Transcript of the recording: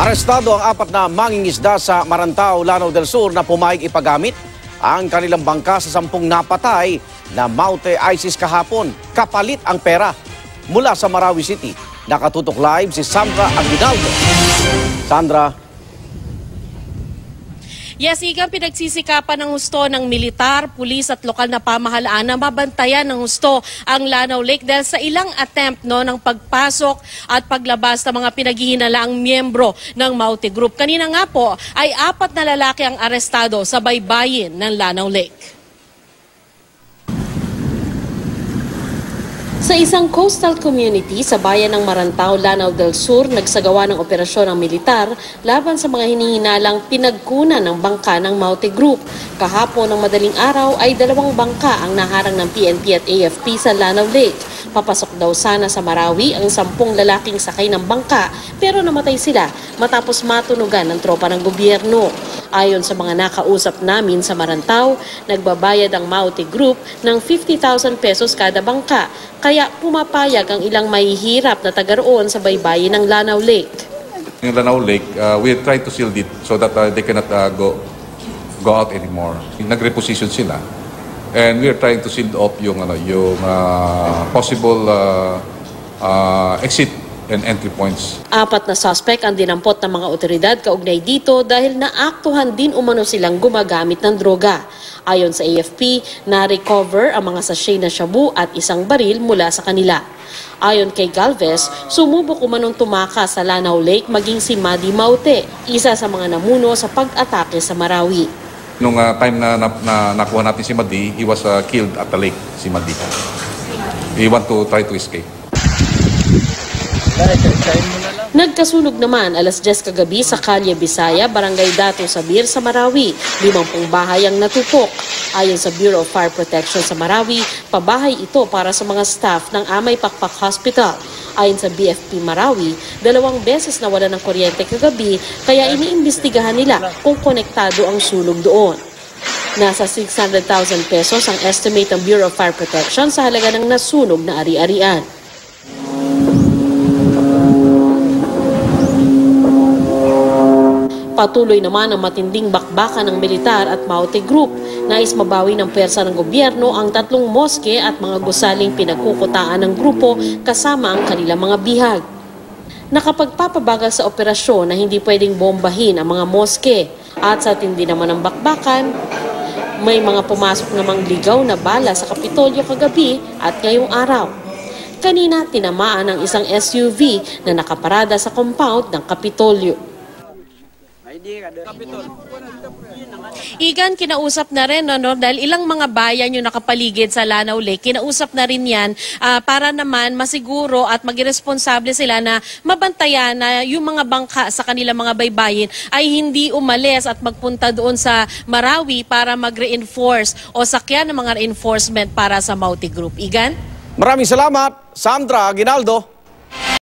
Arestado ang 4 na mangingisda sa Marantao, Lanao del Sur na pumayag ipagamit ang kanilang bangka sa 10 napatay na Maute ISIS kahapon. Kapalit ang pera. Mula sa Marawi City, nakatutok live si Sandra Aguinaldo. Sandra. Yes, Igan, pinagsisikapan ng husto ng militar, pulis at lokal na pamahalaan na mabantayan ng husto ang Lanao Lake dahil sa ilang attempt ng pagpasok at paglabas ng mga pinaghihinalaang miyembro ng Maute Group. Kanina nga po ay 4 na lalaki ang arestado sa baybayin ng Lanao Lake. Sa isang coastal community sa bayan ng Marantao, Lanao del Sur, nagsagawa ng operasyon ng militar laban sa mga hinihinalang pinagkunan ng bangka ng Maute Group. Kahapon ng madaling araw ay 2 bangka ang naharang ng PNP at AFP sa Lanao Lake. Papasok daw sana sa Marawi ang 10 lalaking sakay ng bangka pero namatay sila matapos matunugan ng tropa ng gobyerno. Ayon sa mga nakausap namin sa Marantao, nagbabayad ang Maute Group ng 50,000 pesos kada bangka. Kaya pumapayag ang ilang mahihirap na taga roon sa baybayin ng Lanao Lake. In Lanao Lake, we try to shield it so that they cannot go out anymore. Nag-reposition sila. And we are trying to shield off yung possible exit and entry points. 4 na suspect ang dinampot ng mga otoridad kaugnay dito dahil naaktuhan din umano silang gumagamit ng droga. Ayon sa AFP, na-recover ang mga sachet na shabu at isang baril mula sa kanila. Ayon kay Galvez, sumubok umanong tumakas sa Lanao Lake maging si Madi Maute, isa sa mga namuno sa pag-atake sa Marawi. Nung time na nakuha natin si Madi, he was killed at the lake, si Madi. He want to try to escape. Nagkasunog naman alas 10 kagabi sa Kalye Bisaya, Barangay Dato Sabir sa Marawi. 50 bahay ang natupok. Ayon sa Bureau of Fire Protection sa Marawi, pabahay ito para sa mga staff ng Amay Pakpak Hospital. Ayon sa BFP Marawi, 2 beses nawala ng kuryente kagabi kaya iniimbestigahan nila kung konektado ang sunog doon. Nasa 600,000 pesos ang estimate ng Bureau of Fire Protection sa halaga ng nasunog na ari-arian. Patuloy naman ang matinding bakbakan ng militar at Maute Group. Nais mabawi ng pwersa ng gobyerno ang 3 moske at mga gusaling pinagkukutaan ng grupo kasama ang kanilang mga bihag. Nakapagpapabagal sa operasyon na hindi pwedeng bombahin ang mga moske at sa tindi naman ng bakbakan, may mga pumasok namang ligaw na bala sa Kapitolyo kagabi at ngayong araw. Kanina tinamaan ang isang SUV na nakaparada sa compound ng Kapitolyo. Igan, kinausap na rin dahil ilang mga bayan yung nakapaligid sa Lanao Lake, kinausap na rin yan para naman masiguro at magiresponsable sila na mabantayan na yung mga bangka sa kanilang mga baybayin ay hindi umalis at magpunta doon sa Marawi para mag-reinforce o sakyan ng mga reinforcement para sa Maute Group. Igan? Maraming salamat, Sandra Aguinaldo.